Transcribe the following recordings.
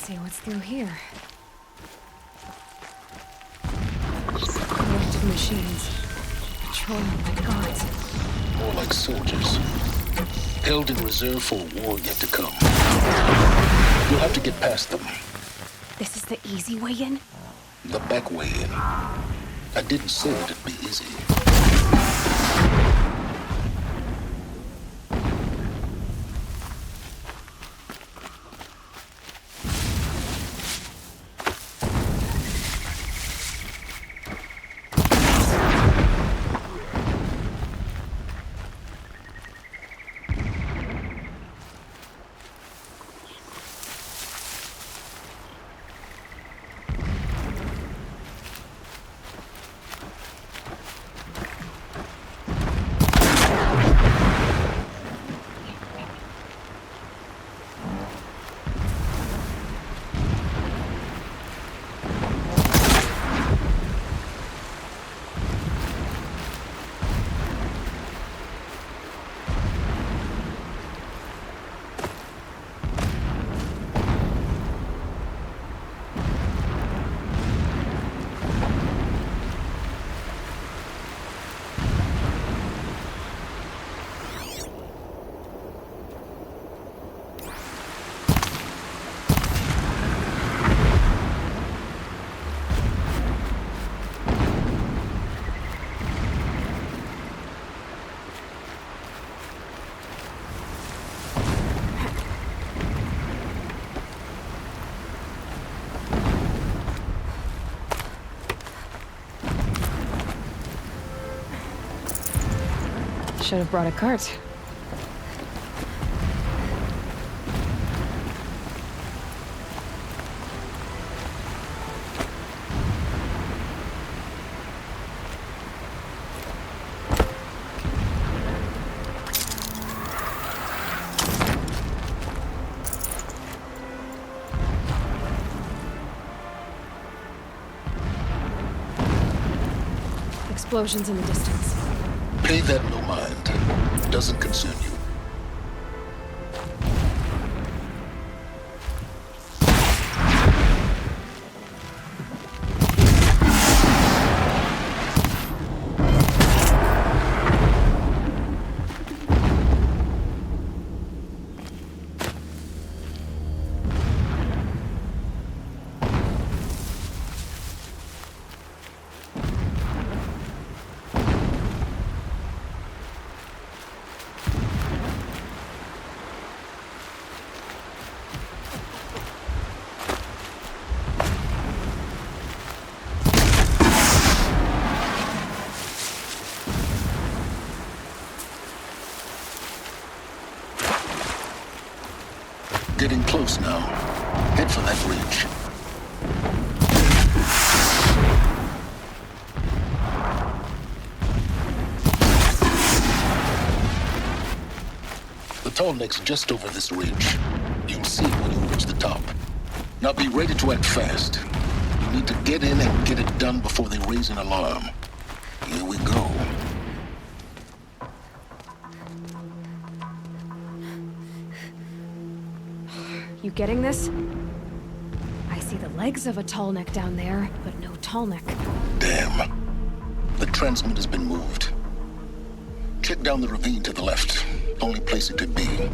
see what's through here. Electric machines. Patrolling like guards. More like soldiers. Held in reserve for a war yet to come. You'll have to get past them. This is the easy way in? The back way in. I didn't say it'd be easy. Should have brought a cart. Explosions in the distance. Pay that no mind. Doesn't concern you. Getting close now. Head for that ridge. The tall neck's just over this ridge. You'll see it when you reach the top. Now be ready to act fast. You need to get in and get it done before they raise an alarm. Here we go. You getting this? I see the legs of a tall neck down there, but no tall neck. Damn. The transmitter has been moved. Check down the ravine to the left. Only place it could be.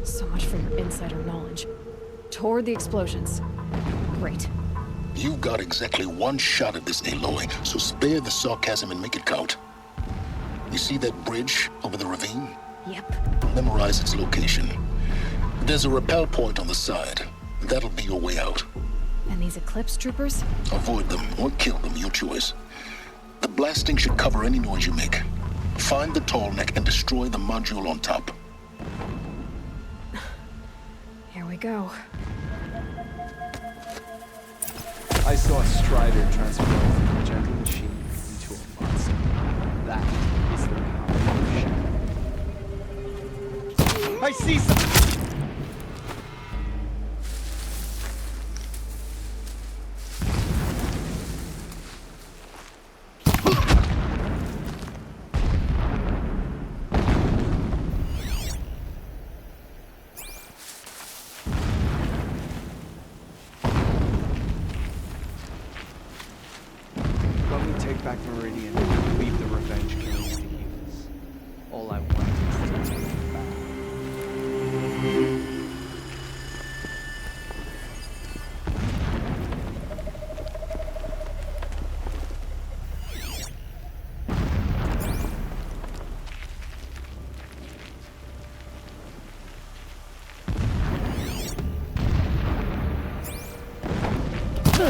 So much for your insider knowledge. Toward the explosions. Great. You've got exactly one shot at this, Aloy, so spare the sarcasm and make it count. You see that bridge over the ravine? Yep. Memorize its location. There's a rappel point on the side. That'll be your way out. And these Eclipse troopers? Avoid them or kill them, your choice. The blasting should cover any noise you make. Find the tall neck and destroy the module on top. Here we go. I saw a Strider transform from a gentle machine into a monster. That is the power of shadow. I see something!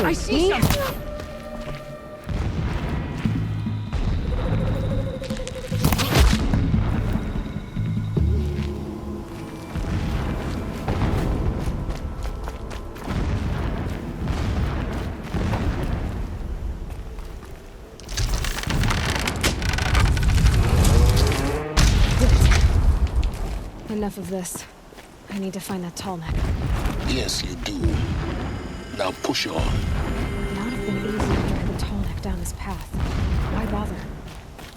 I see something! Enough of this. I need to find that tall neck. Yes, you do. Now push on. It would not have been easy to carry the tall neck down this path. Why bother?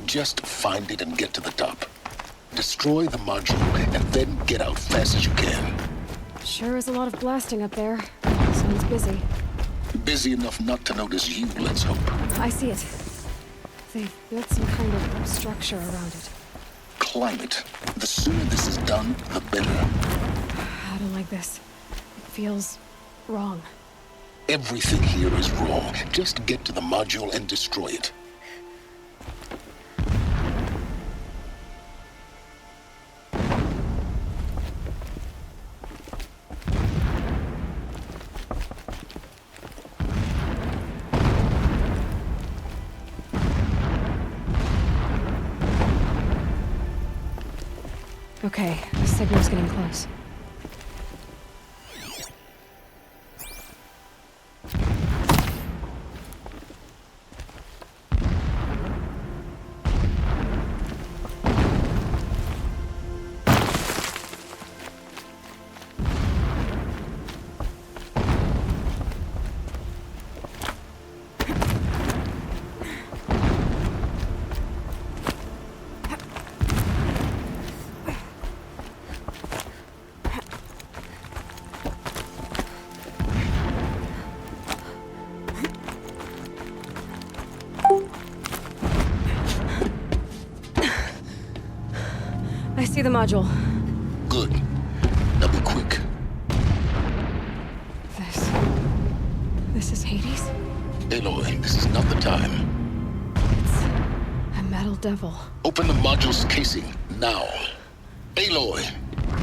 Just find it and get to the top. Destroy the module and then get out fast as you can. Sure is a lot of blasting up there. Sounds busy. Busy enough not to notice you, let's hope. I see it. They've built some kind of structure around it. Climb it. The sooner this is done, the better. I don't like this. It feels wrong. Everything here is wrong. Just get to the module and destroy it. Okay, the signal's getting close. I see the module. Good. Now be quick. This is Hades? Aloy, this is not the time. It's a metal devil. Open the module's casing, now. Aloy,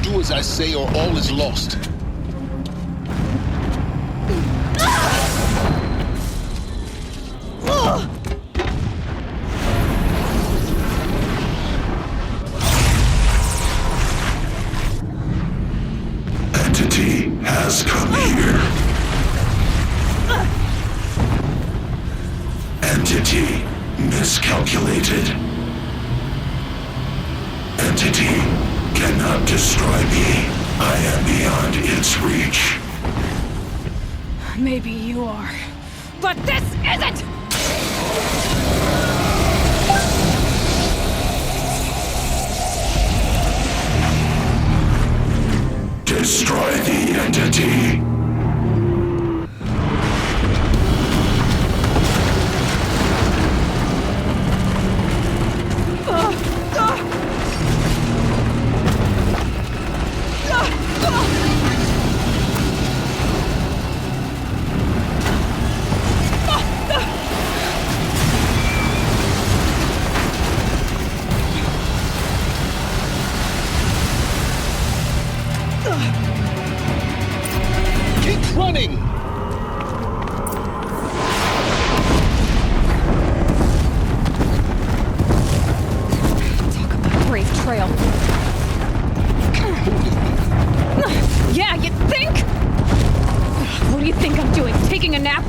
do as I say or all is lost. Entity has come here. Entity miscalculated. Entity cannot destroy me. I am beyond its reach. Maybe you are. But this isn't! Destroy the entity. Keep running! Talk about brave trail. Yeah, you think? What do you think I'm doing? Taking a nap?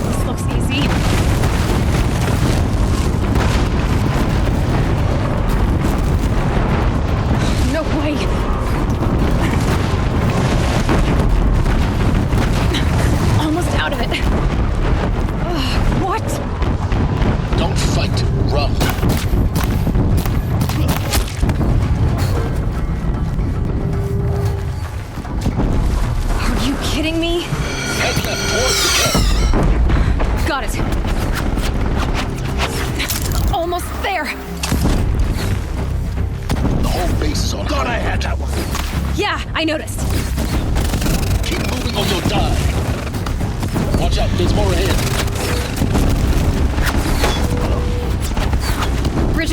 This looks easy.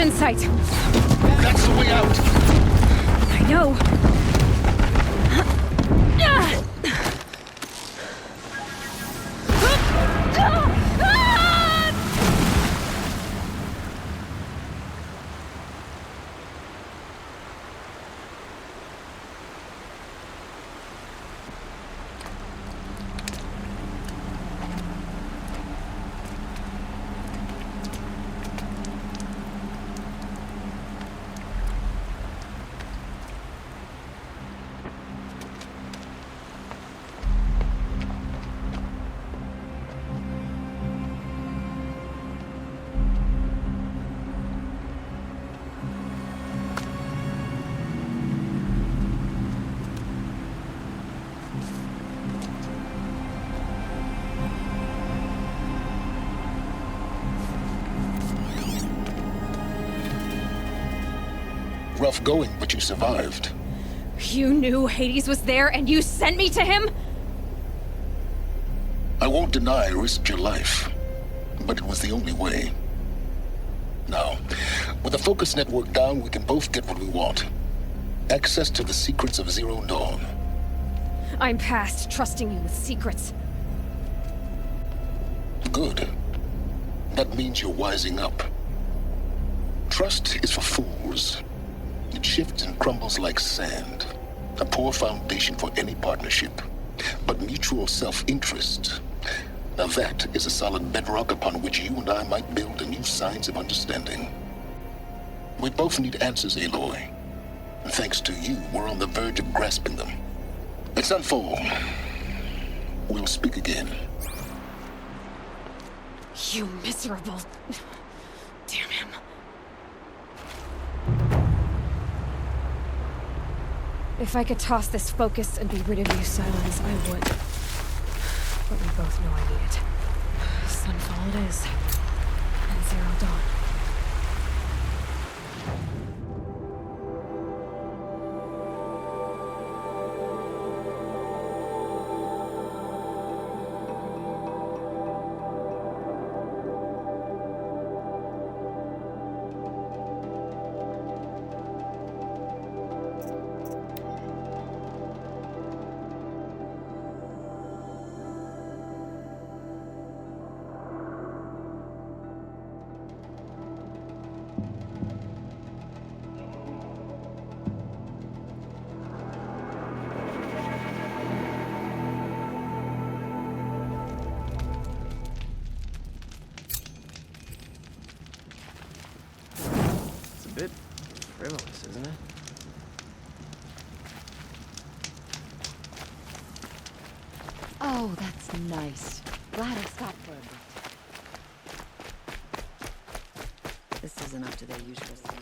in sight. That's the way out. I know. Rough going, but you survived. You knew Hades was there and you sent me to him? I won't deny I risked your life, but it was the only way. Now, with the focus network down, we can both get what we want. Access to the secrets of Zero Dawn. I'm past trusting you with secrets. Good. That means you're wising up. Trust is for fools. It shifts and crumbles like sand. A poor foundation for any partnership. But mutual self-interest, now that is a solid bedrock upon which you and I might build a new science of understanding. We both need answers, Aloy. And thanks to you, we're on the verge of grasping them. Let's unfold. We'll speak again. You miserable... Damn him. If I could toss this focus and be rid of you, Silence, I would. But we both know I need it. Sunfall it is. And Zero Dawn. Bit frivolous, isn't it? Oh, that's nice. Glad I stopped for a bit. This isn't up to their usual standard.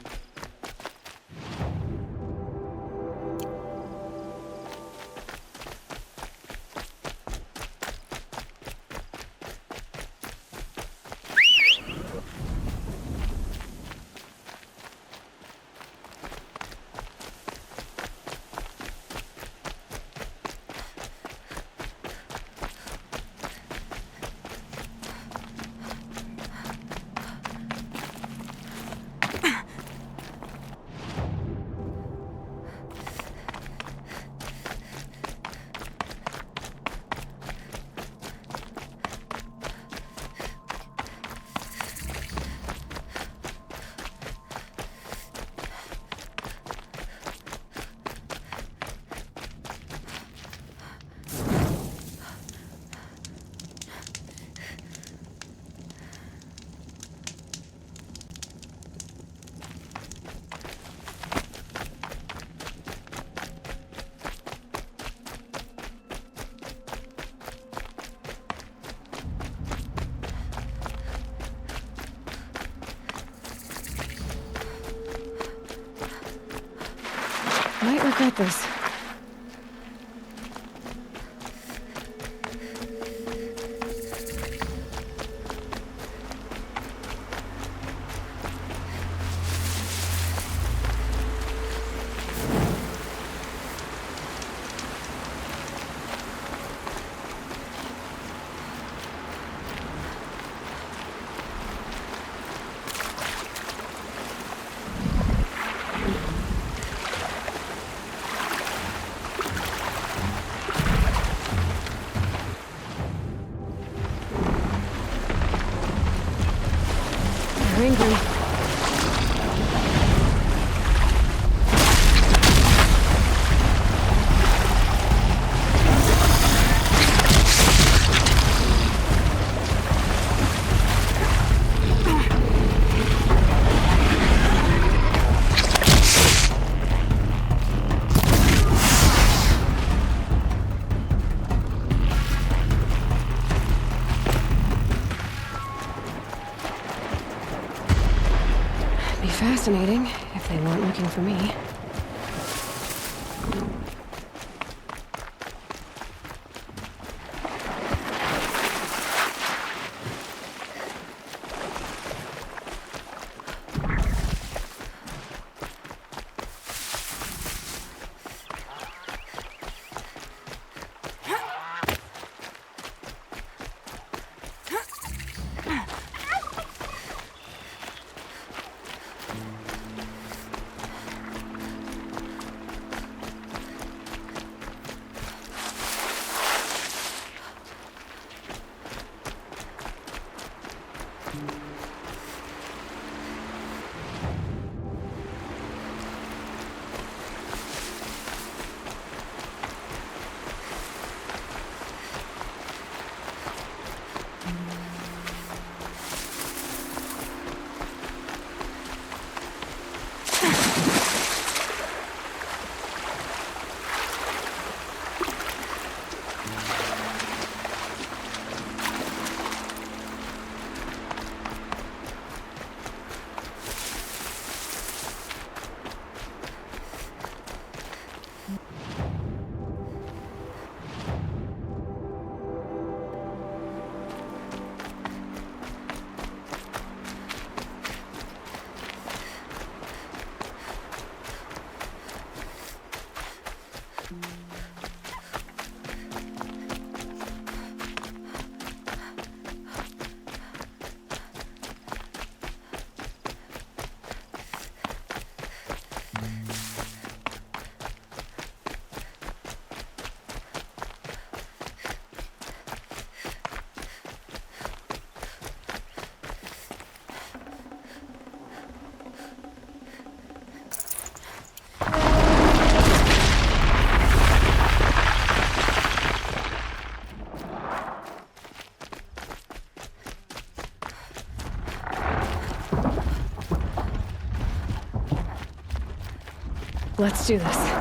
Might regret this. angry. Fascinating, if they weren't looking for me. Let's do this.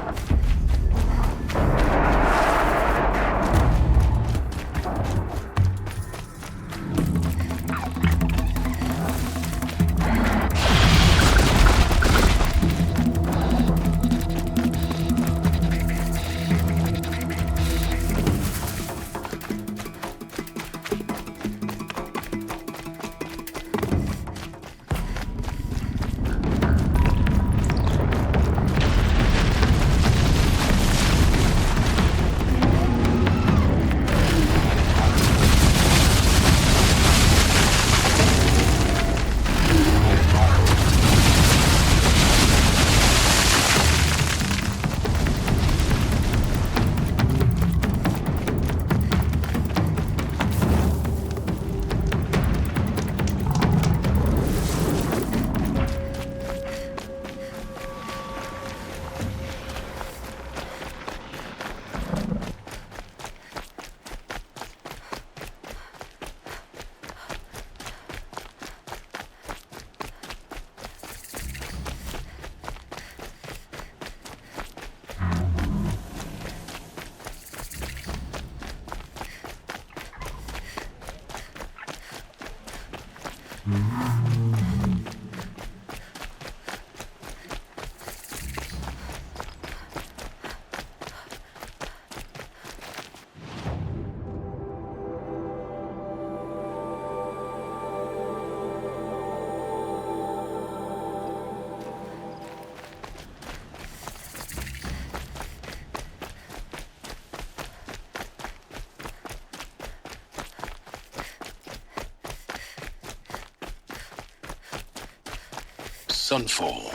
Sunfall.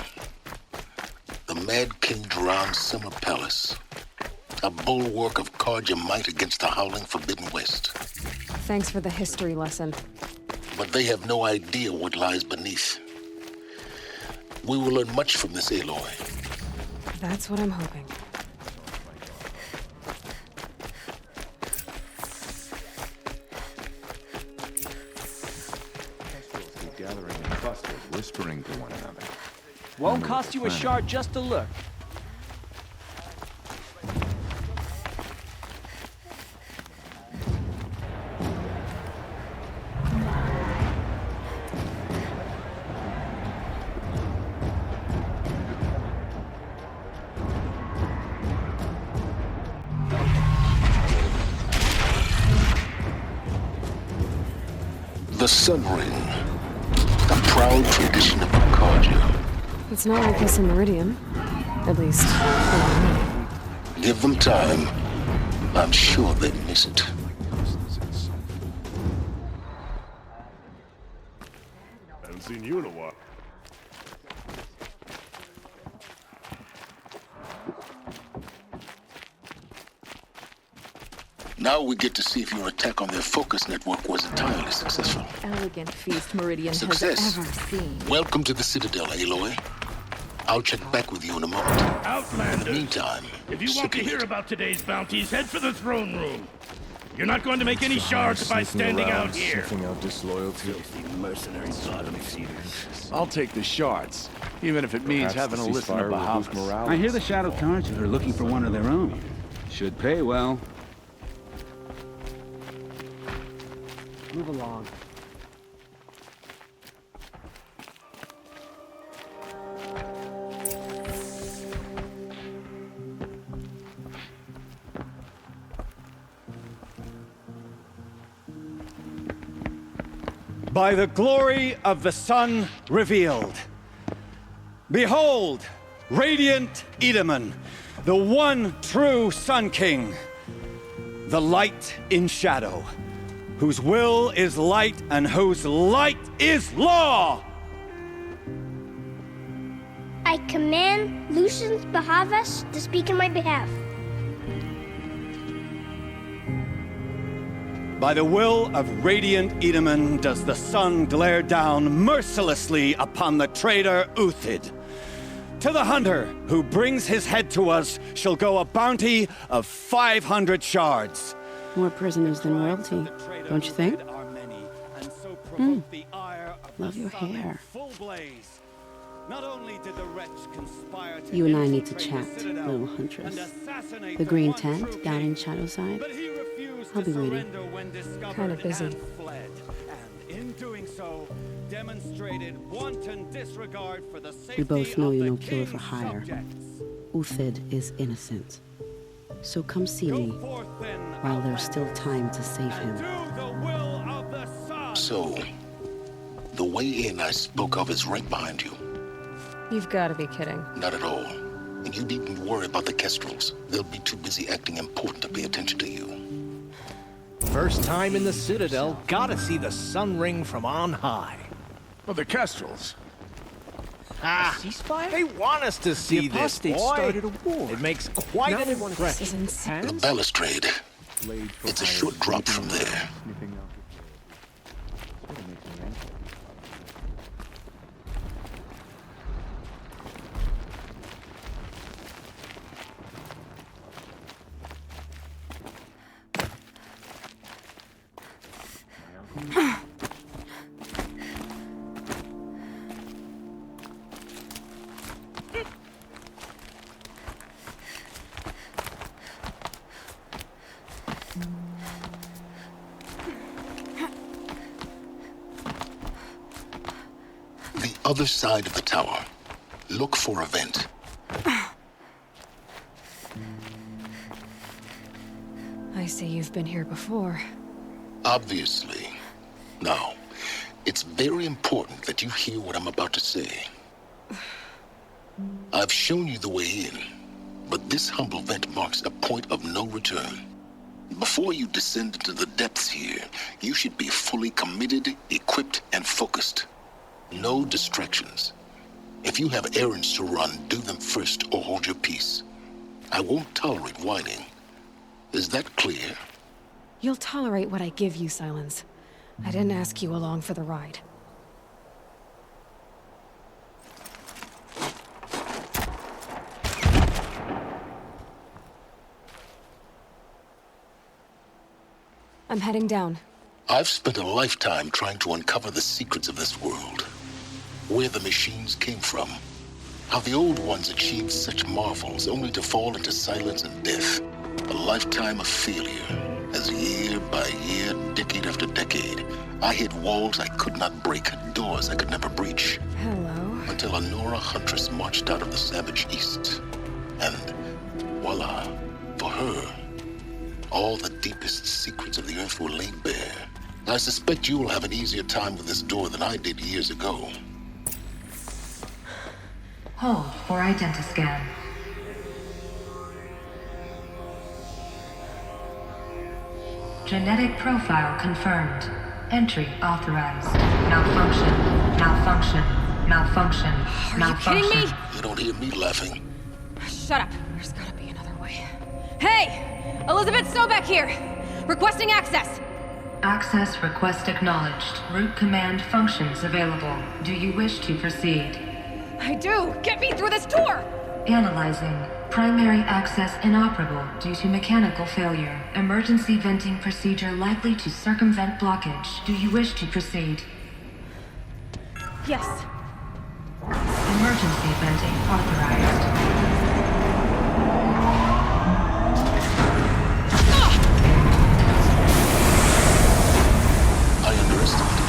The Mad King Drowned Summer Palace. A bulwark of your might against the howling Forbidden West. Thanks for the history lesson. but they have no idea what lies beneath. We will learn much from this, Aloy. That's what I'm hoping. Gathering in clusters, whispering to one another. Won't cost you a shard just to look. The Sun Ring, a proud tradition of Witajcie. It's not like this in Meridian. At least, for now. Give them time. I'm sure they'd miss it. Haven't seen you in a while. Now we get to see if your attack on their focus network was entirely successful. Elegant feast Meridian Success. has ever seen. Welcome to the Citadel, Aloy. I'll check back with you in a moment. Outlanders! In the meantime, If you want to circulate. hear about today's bounties, head for the throne room. You're not going to make any shards by standing out here. Sniffing out disloyalty. Mercenary bottom feeders. I'll take the shards, even if it means Perhaps having the to listen to ceasefire will boost Bahamas. morale. I hear the Shadow Cards are looking for one of their own. Should pay well. Move along. By the glory of the sun revealed. Behold, radiant Edaman, the one true Sun King, the light in shadow, whose will is light and whose light is law! I command Lucius Bahavas to speak in my behalf. By the will of radiant Edaman does the sun glare down mercilessly upon the traitor Uthid. To the hunter who brings his head to us shall go a bounty of 500 shards. More prisoners than royalty, don't you think? Love your hair. Not only did the wretch conspire to You and I infiltrate need to the chat, Citadel little huntress. and assassinate The green one tent true down king, in Shadowside. but he refused I'll to be waiting. surrender when discovered Kinda busy. and fled. And in doing so, demonstrated wanton disregard for the safety We both know of you're the no killer for king's hire. subjects. Uthid is innocent. So come see Go me forth then, while there's still time to save and him. do the will of the sun. So, the way in I spoke of is right behind you. You've got to be kidding. Not at all. And you needn't worry about the Kestrels. They'll be too busy acting important to pay attention to you. First time in the Citadel, gotta see the sun ring from on high. Well, the Kestrels. Ah, ceasefire? They want us to see this, apostates boy. started a war. It makes quite Now an they want to impression. This is insane. The balustrade. Laid for It's a hire, short drop sleeping from there. Sniffing out the Still makes an ankle. The other side of the tower. Look for a vent. I see you've been here before. Obviously. Now, it's very important that you hear what I'm about to say. I've shown you the way in, but this humble vent marks a point of no return. Before you descend into the depths here, you should be fully committed, equipped, and focused. No distractions. If you have errands to run, do them first or hold your peace. I won't tolerate whining. Is that clear? You'll tolerate what I give you, Silence. I didn't ask you along for the ride. I'm heading down. I've spent a lifetime trying to uncover the secrets of this world. Where the machines came from. How the old ones achieved such marvels only to fall into silence and death. A lifetime of failure. As year by year, decade after decade, I hit walls I could not break, doors I could never breach. Hello. Until a Nora huntress marched out of the savage east. And voila, for her, all the deepest secrets of the earth were laid bare. I suspect you will have an easier time with this door than I did years ago. Hold for identiscan. Genetic profile confirmed. Entry authorized. Malfunction. Malfunction. Malfunction. Are you kidding me? You don't hear me laughing. Shut up. There's gotta be another way. Hey! Elizabeth Sobek here! Requesting access! Access request acknowledged. Root command functions available. Do you wish to proceed? I do! Get me through this door! Analyzing. Primary access inoperable due to mechanical failure. Emergency venting procedure likely to circumvent blockage. Do you wish to proceed? Yes. Emergency venting authorized. I underestimated you.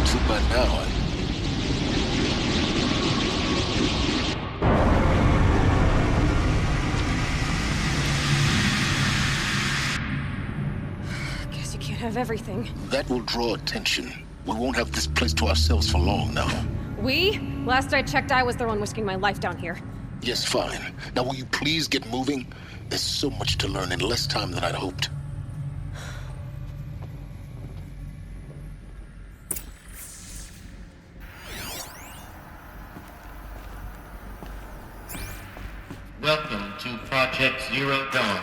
Too bad now Guess you can't have everything. That will draw attention. We won't have this place to ourselves for long now. We? Last I checked, I was the one risking my life down here. Yes, fine. Now will you please get moving? There's so much to learn in less time than I'd hoped. Welcome to Project Zero Dawn.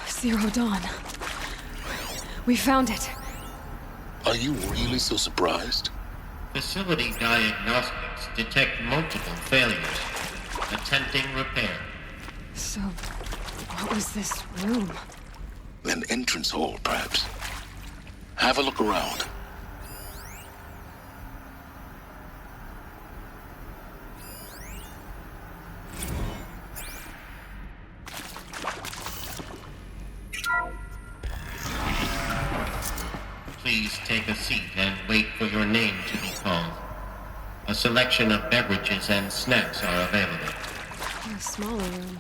Zero Dawn. We found it. Are you really so surprised? Facility diagnostics detect multiple failures. Attempting repair. So, what was this room? An entrance hall, perhaps. Have a look around. Please take a seat and wait for your name to be called. A selection of beverages and snacks are available. A smaller room.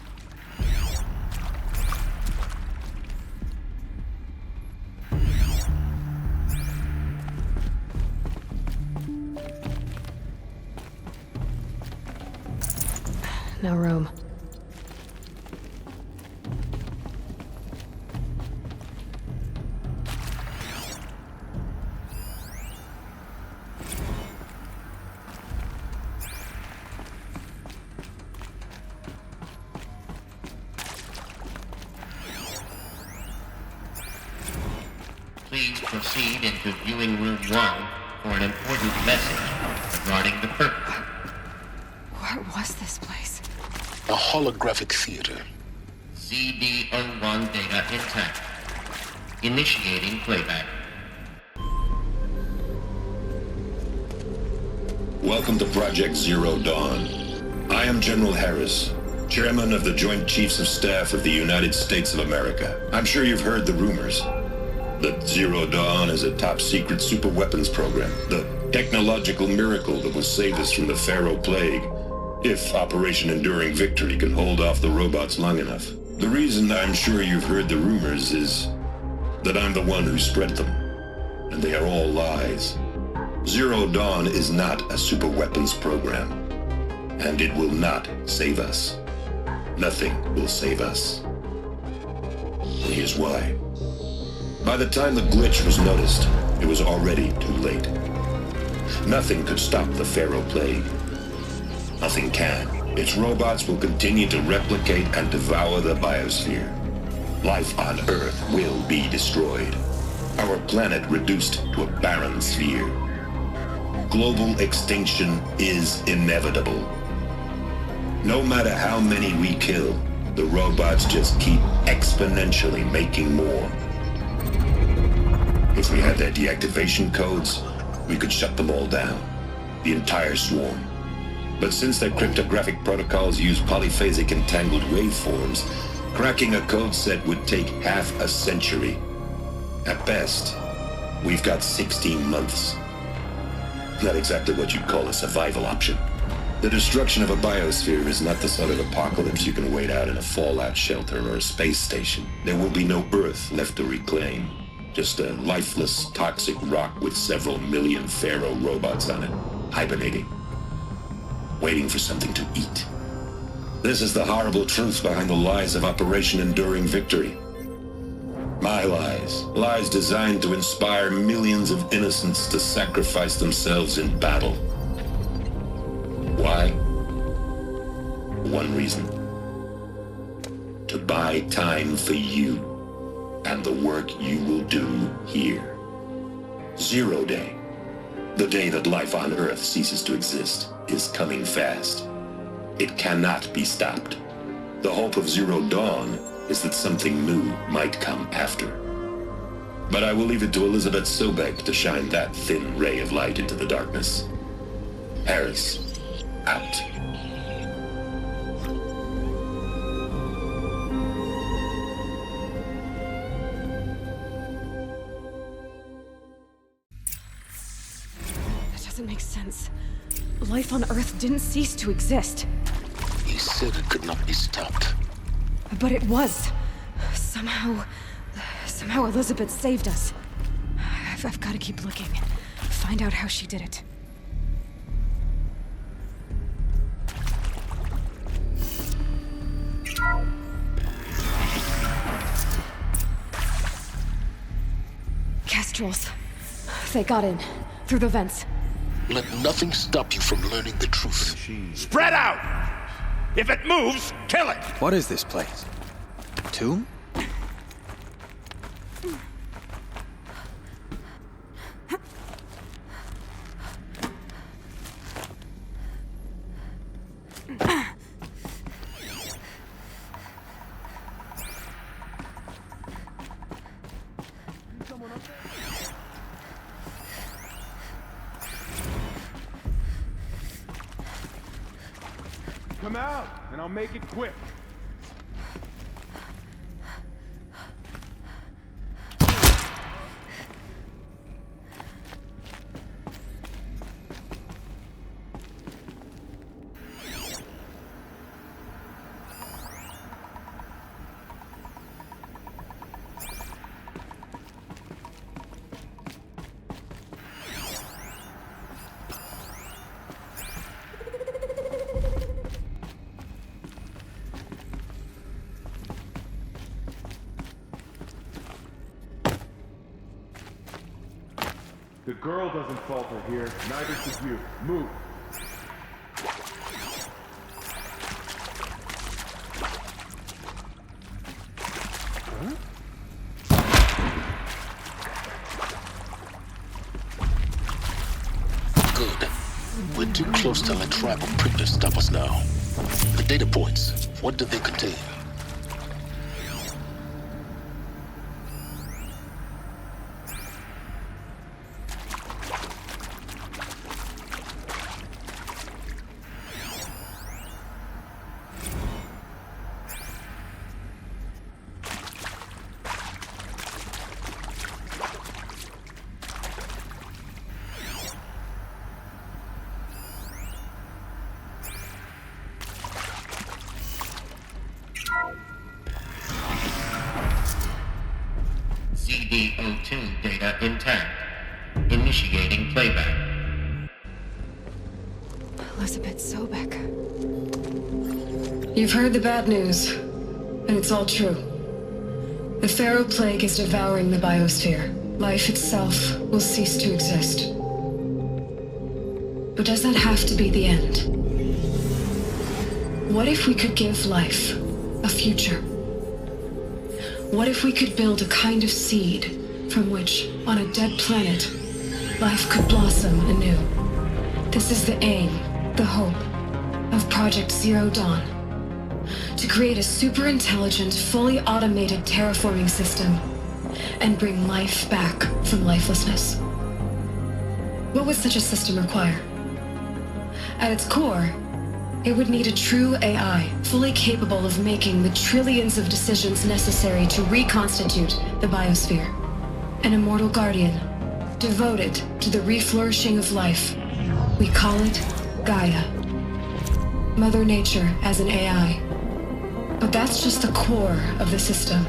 No room. Please proceed into viewing room 1 for an important message regarding the purpose. What was this place? A holographic theater. CD01 data intact. Initiating playback. Welcome to Project Zero Dawn. I am General Harris, Chairman of the Joint Chiefs of Staff of the United States of America. I'm sure you've heard the rumors that Zero Dawn is a top-secret superweapons program, the technological miracle that will save us from the Pharaoh Plague, if Operation Enduring Victory can hold off the robots long enough. The reason I'm sure you've heard the rumors is that I'm the one who spread them, and they are all lies. Zero Dawn is not a superweapons program, and it will not save us. Nothing will save us. And here's why. By the time the glitch was noticed, it was already too late. Nothing could stop the Pharaoh Plague. Nothing can. Its robots will continue to replicate and devour the biosphere. Life on Earth will be destroyed. Our planet reduced to a barren sphere. Global extinction is inevitable. No matter how many we kill, the robots just keep exponentially making more. If we had their deactivation codes, we could shut them all down. The entire swarm. But since their cryptographic protocols use polyphasic entangled waveforms, cracking a code set would take half a century. At best, we've got 16 months. Not exactly what you'd call a survival option. The destruction of a biosphere is not the sort of apocalypse you can wait out in a fallout shelter or a space station. There will be no Earth left to reclaim. Just a lifeless, toxic rock with several million Pharaoh robots on it, hibernating, waiting for something to eat. This is the horrible truth behind the lies of Operation Enduring Victory. My lies. Lies designed to inspire millions of innocents to sacrifice themselves in battle. Why? One reason. To buy time for you and the work you will do here. 0 Day. The day that life on Earth ceases to exist is coming fast. It cannot be stopped. The hope of Zero Dawn is that something new might come after. But I will leave it to Elizabeth Sobek to shine that thin ray of light into the darkness. Harris, out. That doesn't make sense. Life on Earth didn't cease to exist. He said it could not be stopped. But it was. Somehow Elizabeth saved us. I've got to keep looking. Find out how she did it. Kestrels. They got in. Through the vents. Let nothing stop you from learning the truth. Spread out! If it moves, kill it! What is this place? A tomb? Come out, and I'll make it quick. The girl doesn't falter here, neither should you. Move. Huh? Good. We're too close to let tribal prickers stop us now. The data points, what do they contain? CD02 data intact. Initiating playback. Elizabeth Sobek. You've heard the bad news, and it's all true. The Pharaoh Plague is devouring the biosphere. Life itself will cease to exist. But does that have to be the end? What if we could give life a future? What if we could build a kind of seed from which, on a dead planet, life could blossom anew. This is the aim, the hope, of Project Zero Dawn. To create a super-intelligent, fully automated terraforming system and bring life back from lifelessness. What would such a system require? At its core, it would need a true AI, fully capable of making the trillions of decisions necessary to reconstitute the biosphere. An immortal guardian, devoted to the reflourishing of life. We call it Gaia. Mother Nature as an AI. But that's just the core of the system.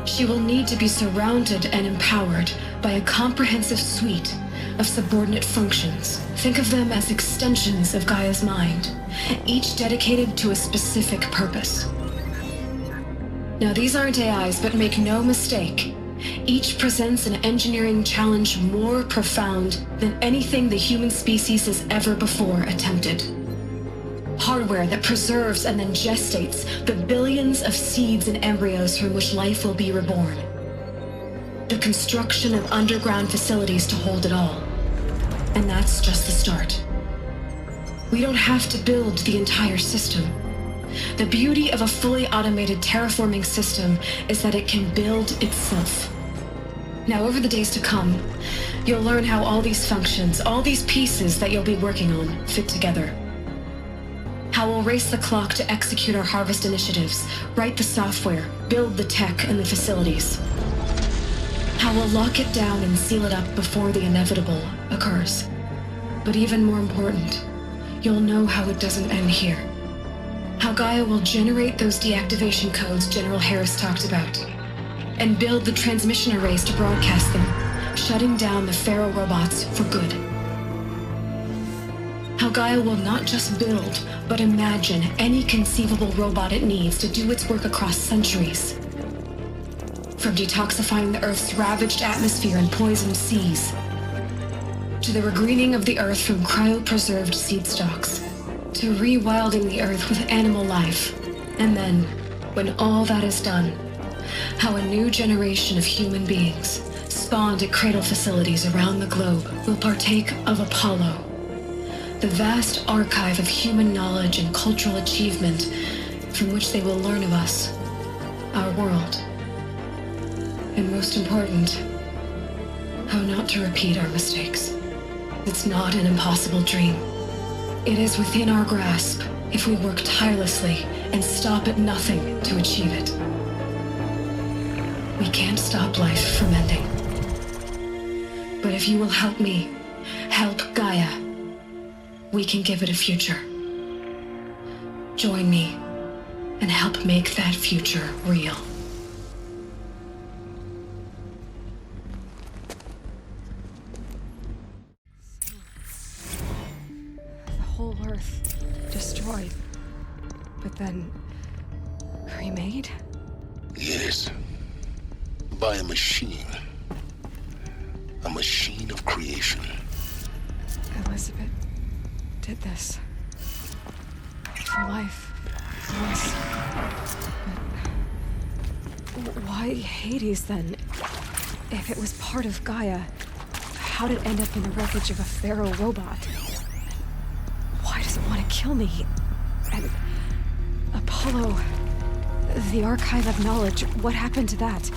She will need to be surrounded and empowered by a comprehensive suite of subordinate functions. Think of them as extensions of Gaia's mind, each dedicated to a specific purpose. Now, these aren't AIs, but make no mistake, each presents an engineering challenge more profound than anything the human species has ever before attempted. Hardware that preserves and then gestates the billions of seeds and embryos from which life will be reborn. The construction of underground facilities to hold it all. And that's just the start. We don't have to build the entire system. The beauty of a fully automated terraforming system is that it can build itself. Now, over the days to come, you'll learn how all these functions, all these pieces that you'll be working on, fit together. How we'll race the clock to execute our harvest initiatives, write the software, build the tech and the facilities. How we'll lock it down and seal it up before the inevitable occurs. But even more important, you'll know how it doesn't end here. How Gaia will generate those deactivation codes General Harris talked about, and build the transmission arrays to broadcast them, shutting down the Pharaoh robots for good. How Gaia will not just build, but imagine any conceivable robot it needs to do its work across centuries. From detoxifying the Earth's ravaged atmosphere and poisoned seas, to the regreening of the Earth from cryopreserved seed stalks, to rewilding the Earth with animal life. And then, when all that is done, how a new generation of human beings, spawned at cradle facilities around the globe, will partake of Apollo, the vast archive of human knowledge and cultural achievement from which they will learn of us, our world. And most important, how not to repeat our mistakes. It's not an impossible dream. It is within our grasp if we work tirelessly and stop at nothing to achieve it. We can't stop life from ending. But if you will help me, help Gaia, we can give it a future. Join me and help make that future real. The whole Earth destroyed, but then remade? Yes. By a machine. A machine of creation. Elizabeth did this. For life. For us. But why Hades then? If it was part of Gaia, how did it end up in the wreckage of a Pharaoh robot? Why does it want to kill me? And Apollo, the archive of knowledge, what happened to that?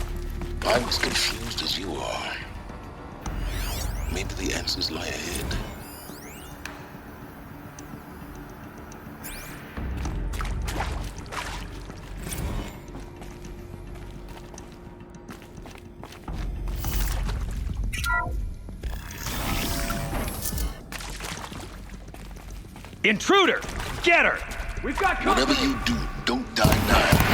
I'm as confused as you are. Maybe the answers lie ahead. Intruder! Get her! We've got company! Whatever you do, don't die now.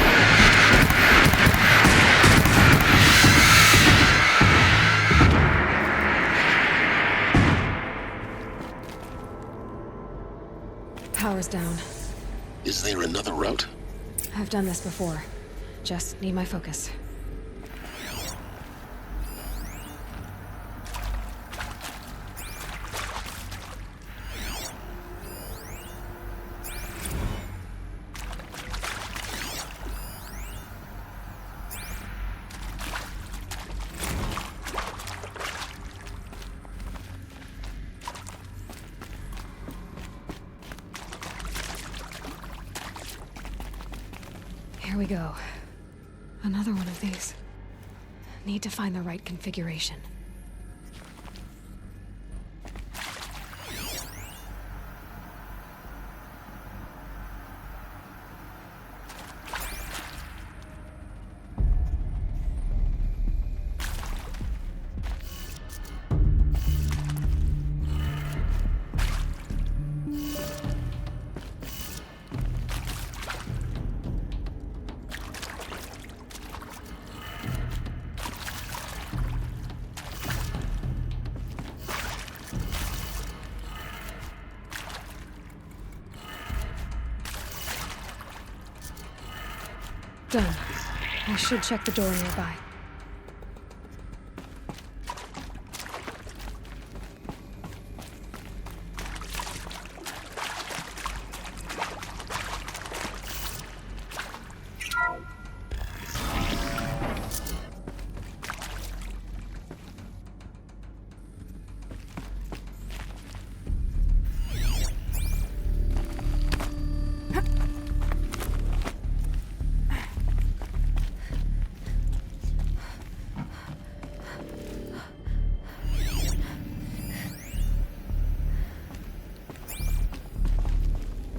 Power's down. Is there another route? I've done this before. Just need my focus. Here we go. Another one of these. Need to find the right configuration. Done. I should check the door nearby.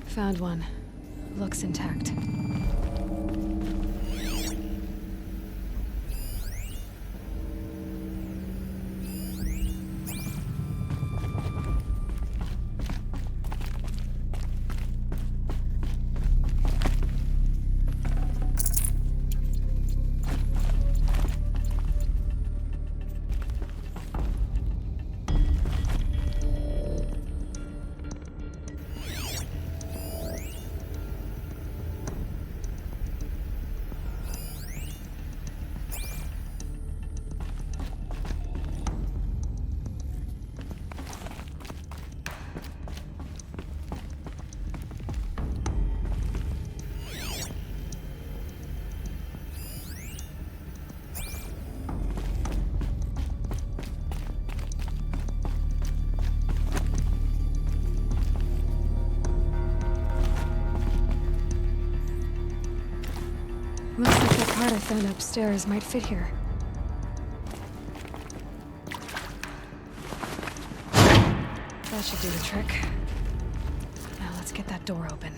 Found one. Looks intact. Looks like that part I found upstairs might fit here. That should do the trick. Now let's get that door open.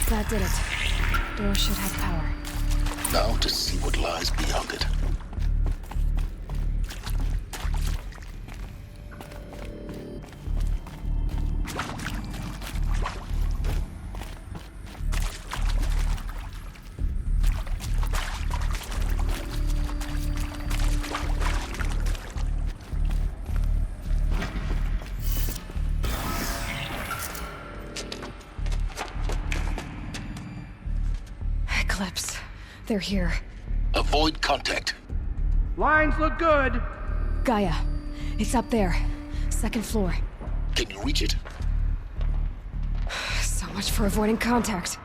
That did it. Door should have power. Now to see what lies beyond it. Eclipse. They're here. Avoid contact. Lines look good. Gaia. It's up there. Second floor. Can you reach it? So much for avoiding contact.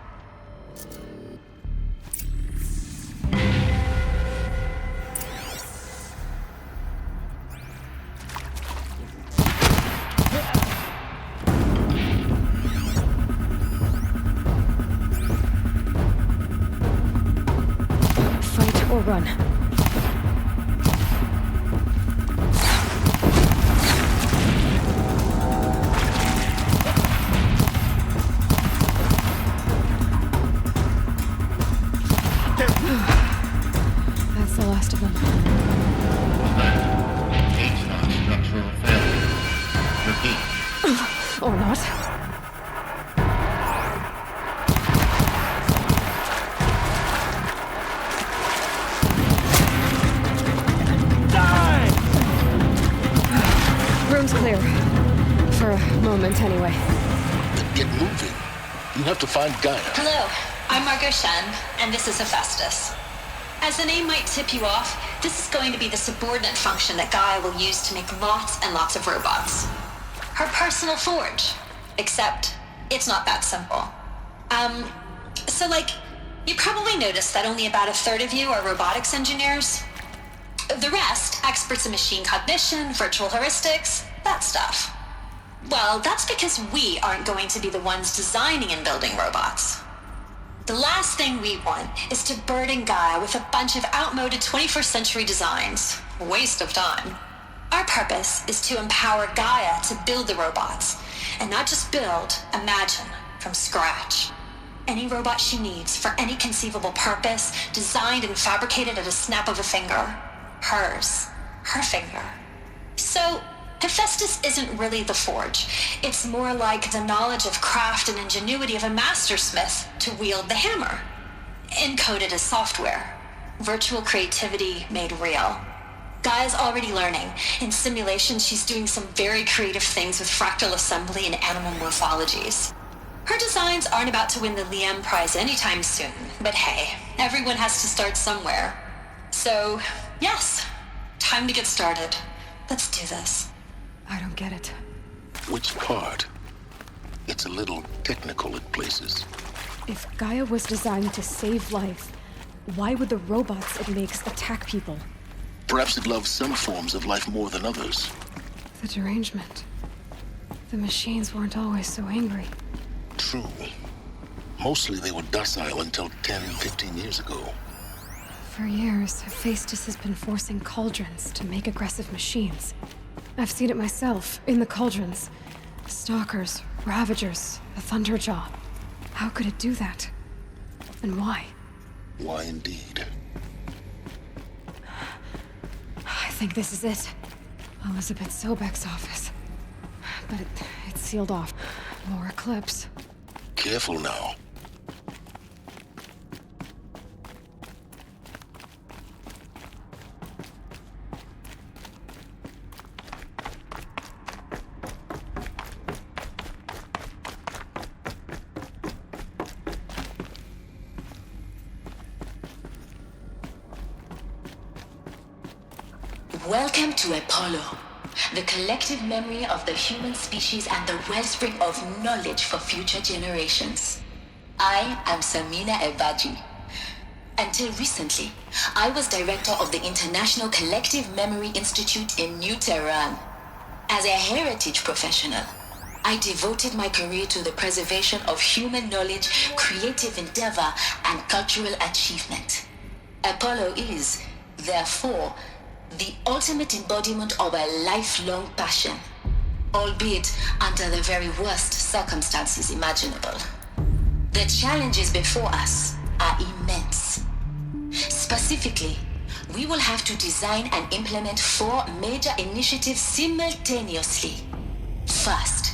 Fight or run. That's the last of them. Structural failure. Repeat. Or not. Room's clear. For a moment, anyway. Then get moving. You have to find Gaia. Hello, I'm Margot Shen, and this is Hephaestus. As the name might tip you off, this is going to be the subordinate function that Gaia will use to make lots and lots of robots. Her personal forge. Except, it's not that simple. So you probably noticed that only about a third of you are robotics engineers. The rest, experts in machine cognition, virtual heuristics, that stuff. Well, that's because we aren't going to be the ones designing and building robots. The last thing we want is to burden Gaia with a bunch of outmoded 21st century designs. Waste of time. Our purpose is to empower Gaia to build the robots, and not just build, imagine, from scratch. Any robot she needs for any conceivable purpose, designed and fabricated at a snap of a finger. Hers. Her finger. So, Hephaestus isn't really the forge. It's more like the knowledge of craft and ingenuity of a mastersmith to wield the hammer. Encoded as software. Virtual creativity made real. Gaia's already learning. In simulation, she's doing some very creative things with fractal assembly and animal morphologies. Her designs aren't about to win the Liam Prize anytime soon, but hey, everyone has to start somewhere. So, yes, time to get started. Let's do this. I don't get it. Which part? It's a little technical in places. If Gaia was designed to save life, why would the robots it makes attack people? Perhaps it loves some forms of life more than others. The derangement. The machines weren't always so angry. True. Mostly they were docile until 10, 15 years ago. For years, Hephaestus has been forcing cauldrons to make aggressive machines. I've seen it myself, in the cauldrons. Stalkers, Ravagers, the Thunderjaw. How could it do that? And why? Why indeed? I think this is it. Elizabeth Sobek's office. But it's sealed off. More Eclipse. Careful now. Welcome to Apollo, the collective memory of the human species and the wellspring of knowledge for future generations. I am Samina Ebaji. Until recently, I was director of the International Collective Memory Institute in New Tehran. As a heritage professional, I devoted my career to the preservation of human knowledge, creative endeavor, and cultural achievement. Apollo is, therefore, the ultimate embodiment of a lifelong passion, albeit under the very worst circumstances imaginable. The challenges before us are immense. Specifically, we will have to design and implement 4 major initiatives simultaneously. First,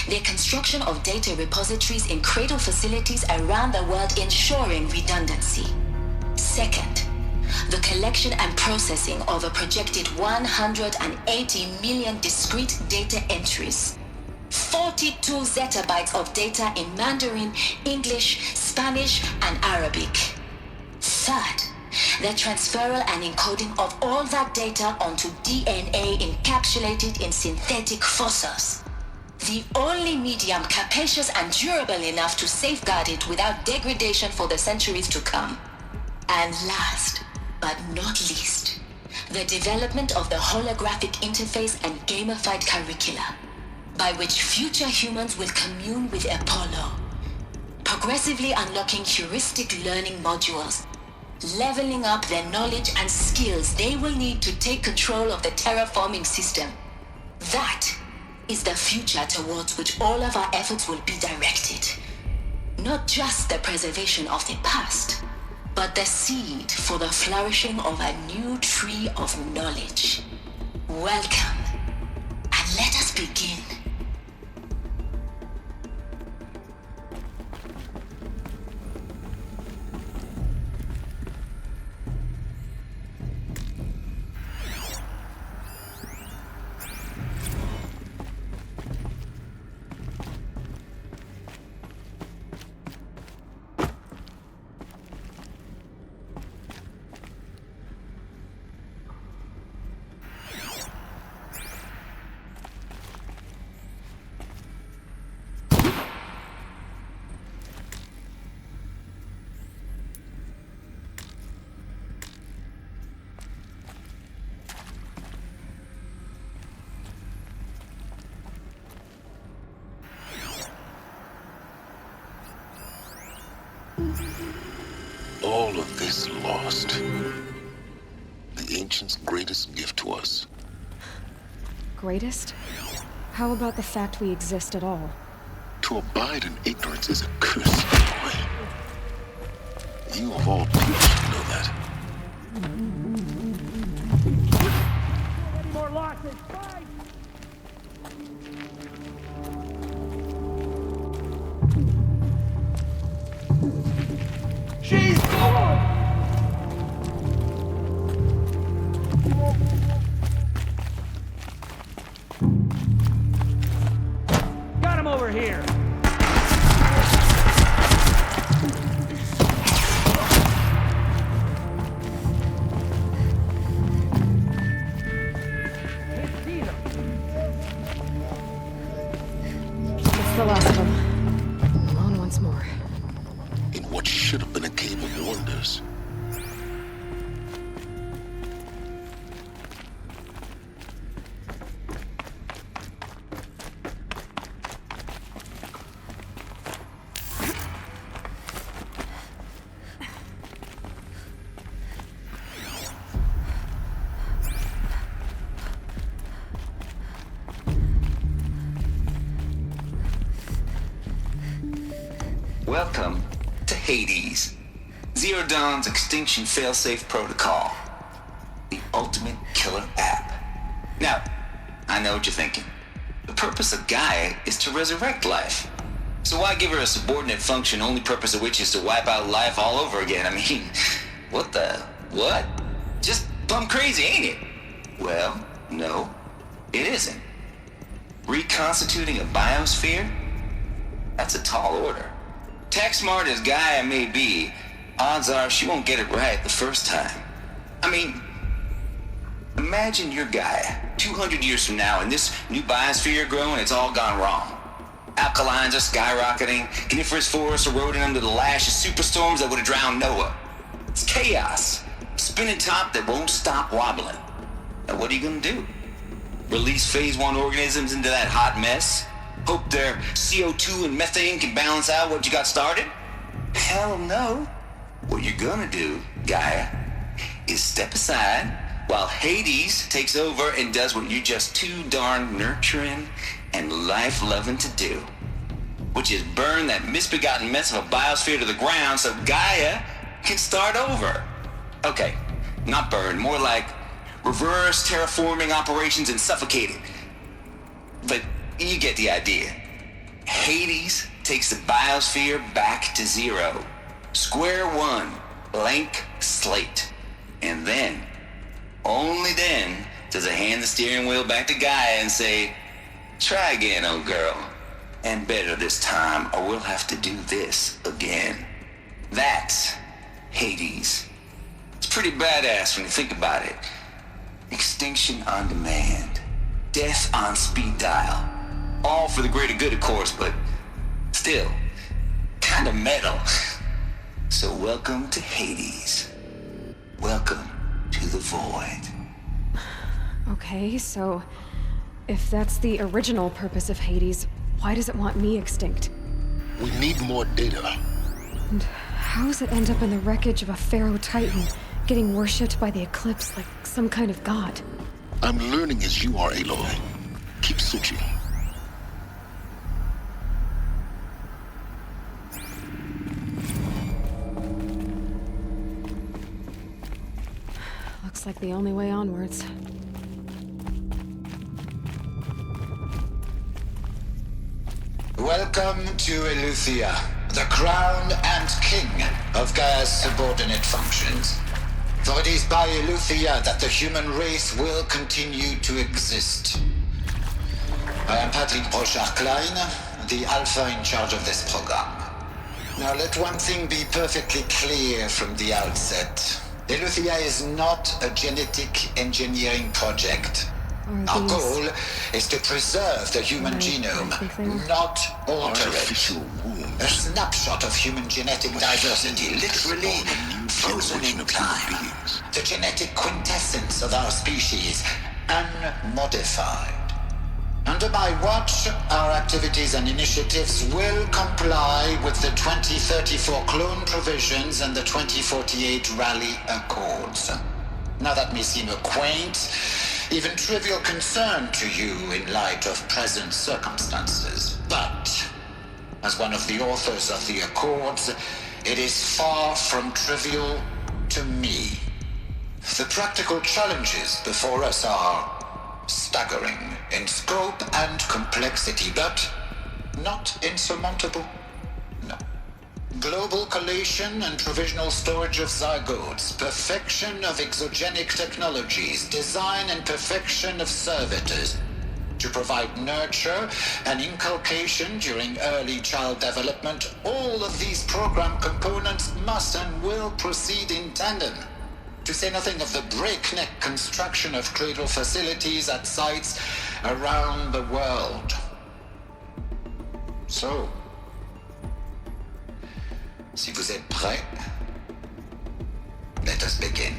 the construction of data repositories in cradle facilities around the world, ensuring redundancy. Second, the collection and processing of a projected 180 million discrete data entries, 42 zettabytes of data in Mandarin, English, Spanish, and Arabic. Third, the transferal and encoding of all that data onto DNA encapsulated in synthetic fossils. The only medium capacious and durable enough to safeguard it without degradation for the centuries to come. And last, but not least, the development of the holographic interface and gamified curricula, by which future humans will commune with Apollo, progressively unlocking heuristic learning modules, leveling up their knowledge and skills they will need to take control of the terraforming system. That is the future towards which all of our efforts will be directed. Not just the preservation of the past, but the seed for the flourishing of a new tree of knowledge. Welcome, and let us begin. All of this lost. The ancients' greatest gift to us. Greatest? How about the fact we exist at all? To abide in ignorance is a curse. You of all people should know that. Any more losses? Fight! She's gone! Got him over here! It's the last of them. Alone once more. In what should have been a cave of wonders. Welcome to Hades, Zero Dawn's extinction failsafe protocol, the ultimate killer app. Now, I know what you're thinking. The purpose of Gaia is to resurrect life. So why give her a subordinate function, only purpose of which is to wipe out life all over again? I mean, what? Just plumb crazy, ain't it? Well, no, it isn't. Reconstituting a biosphere? That's a tall order. Tech smart as Gaia may be, odds are she won't get it right the first time. I mean, imagine you're Gaia, 200 years from now, and this new biosphere you're growing, it's all gone wrong. Alkalines are skyrocketing, coniferous forests eroding under the lash of superstorms that would have drowned Noah. It's chaos, spinning top that won't stop wobbling. Now what are you gonna do? Release phase 1 organisms into that hot mess? Hope their CO2 and methane can balance out what you got started? Hell no. What you're gonna do, Gaia, is step aside while Hades takes over and does what you're just too darn nurturing and life-loving to do, which is burn that misbegotten mess of a biosphere to the ground so Gaia can start over. Okay, not burn, more like reverse terraforming operations and suffocate it. But you get the idea. Hades takes the biosphere back to zero. Square one, blank slate. And then, only then, does it hand the steering wheel back to Gaia and say, try again, old girl. And better this time, or we'll have to do this again. That's Hades. pretty badass when you think about it. Extinction on demand. Death on speed dial. All for the greater good, of course, but still, kind of metal. So welcome to Hades. Welcome to the void. Okay, so if that's the original purpose of Hades, why does it want me extinct? We need more data. And how does it end up in the wreckage of a Pharaoh Titan, getting worshipped by the Eclipse like some kind of god? I'm learning as you are, Aloy. Keep searching. Looks like the only way onwards. Welcome to Eleuthia, the crown and king of Gaia's subordinate functions. For it is by Eleuthia that the human race will continue to exist. I am Patrick Brochard-Klein, the alpha in charge of this program. Now let one thing be perfectly clear from the outset. Eleuthia is not a genetic engineering project. Our goal is to preserve the human genome, not alter it. A snapshot of human genetic diversity, literally frozen in time. The genetic quintessence of our species, unmodified. Under my watch, our activities and initiatives will comply with the 2034 clone provisions and the 2048 Rally Accords. Now that may seem a quaint, even trivial concern to you in light of present circumstances, but as one of the authors of the Accords, it is far from trivial to me. The practical challenges before us are staggering in scope and complexity, but not insurmountable. No. Global collation and provisional storage of zygotes, perfection of exogenic technologies, design and perfection of servitors to provide nurture and inculcation during early child development. All of these program components must and will proceed in tandem. To say nothing of the breakneck construction of cradle facilities at sites around the world. So, si vous êtes prêts, let us begin.